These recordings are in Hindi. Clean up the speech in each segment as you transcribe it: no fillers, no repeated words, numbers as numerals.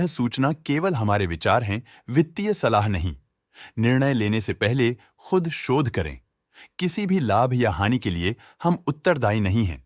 सूचना केवल हमारे विचार हैं, वित्तीय सलाह नहीं। निर्णय लेने से पहले खुद शोध करें। किसी भी लाभ या हानि के लिए हम उत्तरदायी नहीं हैं।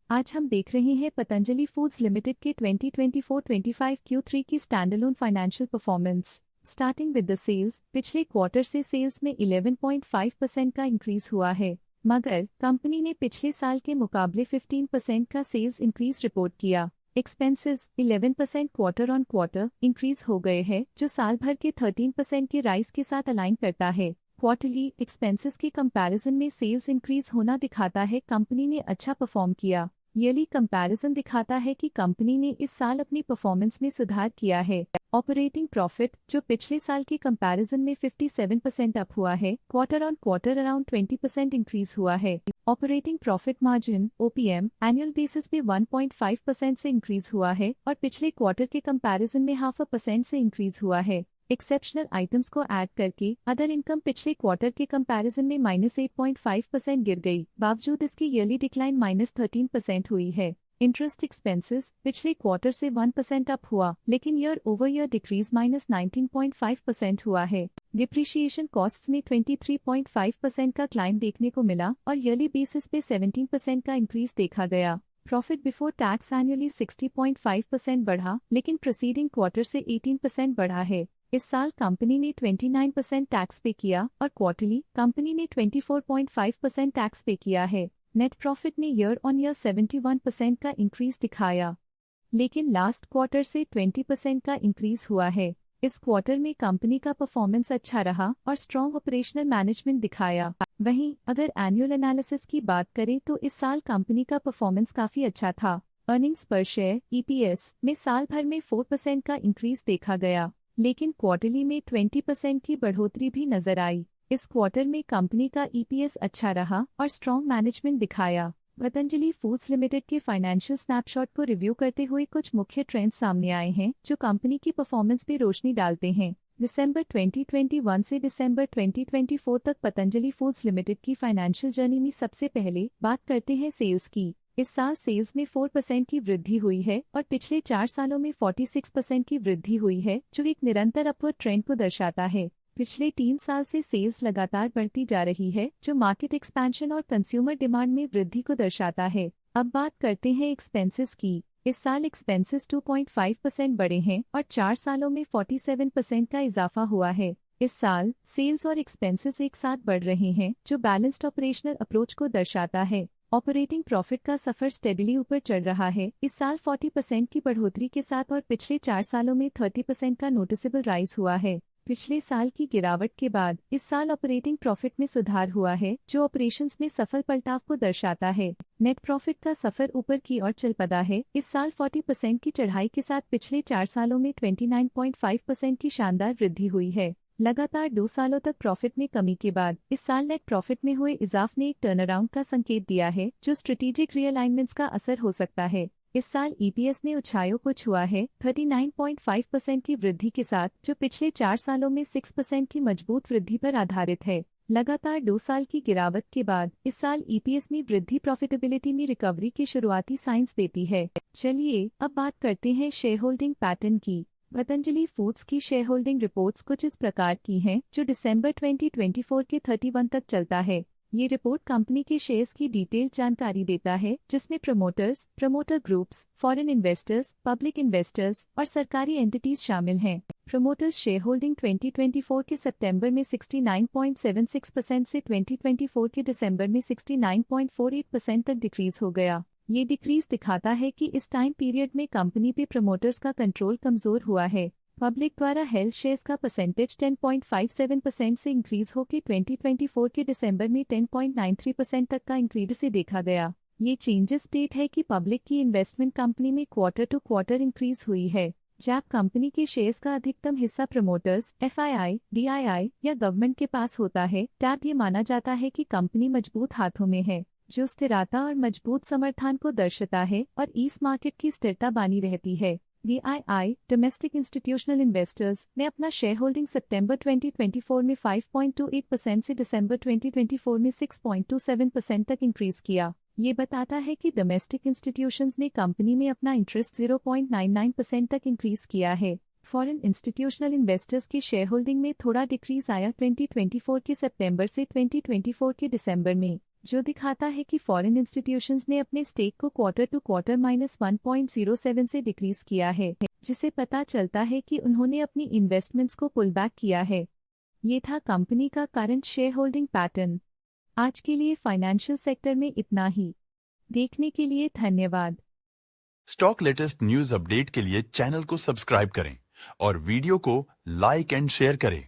आज हम देख रहे हैं पतंजलि फूड्स लिमिटेड के 2024-25 Q3 की standalone financial performance. Starting with the sales, पिछले क्वार्टर से सेल्स में 11.5% का इंक्रीज हुआ है, मगर कंपनी ने पिछले साल के मुकाबले 15% का सेल्स इंक्रीज रिपोर्ट किया। Expenses 11% quarter on quarter increase हो गए हैं, जो साल भर के 13% के राइज के साथ अलाइन करता है। क्वार्टरली एक्सपेंसेस के कंपैरिजन में सेल्स इंक्रीज होना दिखाता है कंपनी ने अच्छा परफॉर्म किया। ईयरली कंपैरिजन दिखाता है कि कंपनी ने इस साल अपनी परफॉर्मेंस में सुधार किया है। ऑपरेटिंग प्रॉफिट, जो पिछले साल के कंपैरिजन में 57% अप हुआ है, quarter on quarter around 20% increase हुआ है। Operating profit margin OPM annual basis पे 1.5% से इंक्रीज हुआ है और पिछले क्वार्टर के कंपैरिजन में 0.5% से इंक्रीज हुआ है। एक्सेप्शनल आइटम्स को ऐड करके अदर इनकम पिछले क्वार्टर के कंपैरिजन में -8.5% गिर गई, बावजूद इसकी ईयरली डिक्लाइन -13% हुई है। इंटरेस्ट एक्सपेंसेस पिछले क्वार्टर से 1% अप हुआ, लेकिन ईयर ओवर ईयर डिक्रीज -19.5% हुआ है। डिप्रिशिएशन कॉस्ट्स में 23.5% का क्लाइम देखने को मिला और ईयरली बेसिस पे 17% का इंक्रीज देखा गया। प्रॉफिट बिफोर टैक्स एनुअली 60.5% बढ़ा, लेकिन प्रीसीडिंग क्वार्टर से 18% बढ़ा है। इस साल कंपनी ने 29% टैक्स पे किया और क्वार्टरली कंपनी ने 24.5% टैक्स पे किया है। नेट प्रॉफिट ने ईयर ऑन ईयर 71% का इंक्रीज दिखाया, लेकिन लास्ट क्वार्टर से 20% का इंक्रीज हुआ है। इस क्वार्टर में कंपनी का परफॉर्मेंस अच्छा रहा और स्ट्रॉन्ग ऑपरेशनल मैनेजमेंट दिखाया। वहीं अगर एनुअल एनालिसिस की बात करें तो इस साल कंपनी का परफॉर्मेंस काफी अच्छा था। अर्निंग्स पर शेयर EPS में साल भर में 4% का इंक्रीज देखा गया, लेकिन क्वार्टरली में 20% की बढ़ोतरी भी नजर आई। इस क्वार्टर में कंपनी का EPS अच्छा रहा और स्ट्रॉन्ग मैनेजमेंट दिखाया। पतंजलि फूड्स लिमिटेड के फाइनेंशियल स्नैपशॉट को रिव्यू करते हुए कुछ मुख्य ट्रेंड्स सामने आए हैं जो कंपनी की परफॉर्मेंस पे रोशनी डालते हैं। दिसंबर 2021 से दिसंबर 2024 तक पतंजलि फूड्स लिमिटेड की फाइनेंशियल जर्नी में सबसे पहले बात करते हैं सेल्स की। इस साल सेल्स में 4% की वृद्धि हुई है और पिछले 4 सालों में 46% की वृद्धि हुई है, जो एक निरंतर अपवर्ड ट्रेंड को दर्शाता है। पिछले 3 साल से सेल्स लगातार बढ़ती जा रही है, जो मार्केट एक्सपेंशन और कंज्यूमर डिमांड में वृद्धि को दर्शाता है। अब बात करते हैं एक्सपेंसेस की। इस साल एक्सपेंसेस 2.5% बढ़े हैं और 4 सालों में 47% का इजाफा हुआ है। इस साल सेल्स और एक्सपेंसेस एक साथ बढ़ रहे हैं, जो बैलेंस्ड ऑपरेशनल अप्रोच को दर्शाता है। ऑपरेटिंग प्रॉफिट का सफर स्टेडली ऊपर चढ़ रहा है, इस साल 40% की बढ़ोतरी के साथ और पिछले 4 सालों में 30% का नोटिसेबल राइज हुआ है। पिछले साल की गिरावट के बाद इस साल ऑपरेटिंग प्रॉफिट में सुधार हुआ है, जो ऑपरेशंस में सफल पलटाव को दर्शाता है। नेट प्रॉफिट का सफर ऊपर की ओर चल पड़ा है, इस साल 40% की चढ़ाई के साथ पिछले 4 सालों में 29.5% की शानदार वृद्धि हुई है। लगातार 2 सालों तक प्रॉफिट में कमी के बाद इस साल नेट प्रॉफिट में हुए इजाफ ने एक टर्नअराउंड का संकेत दिया है, जो स्ट्रेटेजिक रीअलाइनमेंट्स का असर हो सकता है। इस साल EPS ने ऊंचाइयों को छुआ है 39.5% की वृद्धि के साथ, जो पिछले 4 सालों में 6% की मजबूत वृद्धि पर आधारित है। लगातार 2 साल की गिरावट के बाद इस साल EPS में वृद्धि प्रॉफिटेबिलिटी में रिकवरी के शुरुआती साइंस देती है। चलिए अब बात करते हैं शेयर होल्डिंग पैटर्न की। पतंजलि फूड्स की शेयर होल्डिंग रिपोर्ट्स कुछ इस प्रकार की हैं, जो दिसंबर 2024 के 31 तक चलता है। ये रिपोर्ट कंपनी के शेयर्स की डिटेल्ड जानकारी देता है, जिसमें promoters, promoter groups, foreign investors, public investors और सरकारी एंटिटीज शामिल हैं। प्रमोटर्स शेयर होल्डिंग 2024 के सितंबर में 69.76% से 2024 के दिसंबर में 69.48% तक डिक्रीज हो गया। ये डिक्रीज दिखाता है कि इस टाइम पीरियड में कंपनी पे प्रमोटर्स का कंट्रोल कमजोर हुआ है। पब्लिक द्वारा हेल्ड शेयर्स का परसेंटेज 10.57% से इंक्रीज होकर 2024 के दिसंबर में 10.93% तक का इंक्रीज से देखा गया। ये चेंजेस स्टेट है कि पब्लिक की इन्वेस्टमेंट कंपनी में क्वार्टर टू क्वार्टर इंक्रीज हुई है। जब कंपनी के शेयर्स का अधिकतम हिस्सा प्रमोटर्स, FII, DII या गवर्नमेंट के पास होता है, तब ये माना जाता है कि कंपनी मजबूत हाथों में है, जो स्थिरता और मजबूत समर्थन को दर्शाता है और इस मार्केट की स्थिरता बनी रहती है। DII डोमेस्टिक इंस्टीट्यूशनल इन्वेस्टर्स ने अपना शेयर होल्डिंग सितंबर 2024 में 5.28% से दिसंबर 2024 में 6.27% तक इंक्रीज किया। ये बताता है कि डोमेस्टिक इंस्टीट्यूशंस ने कंपनी में अपना इंटरेस्ट 0.99% तक इंक्रीज किया है। फॉरेन इंस्टीट्यूशनल इन्वेस्टर्स के शेयर होल्डिंग में थोड़ा डिक्रीज आया 2024 के सितंबर से 2024 के दिसंबर में, जो दिखाता है कि फॉरेन इंस्टीट्यूशंस ने अपने स्टेक को क्वार्टर टू क्वार्टर -1.07 से डिक्रीज किया है, जिसे पता चलता है कि उन्होंने अपनी इन्वेस्टमेंट्स को पुल बैक किया है। ये था कंपनी का करंट शेयर होल्डिंग पैटर्न। आज के लिए फाइनेंशियल सेक्टर में इतना ही। देखने के लिए धन्यवाद। स्टॉक लेटेस्ट न्यूज अपडेट के लिए चैनल को सब्सक्राइब करें और वीडियो को लाइक एंड शेयर करें।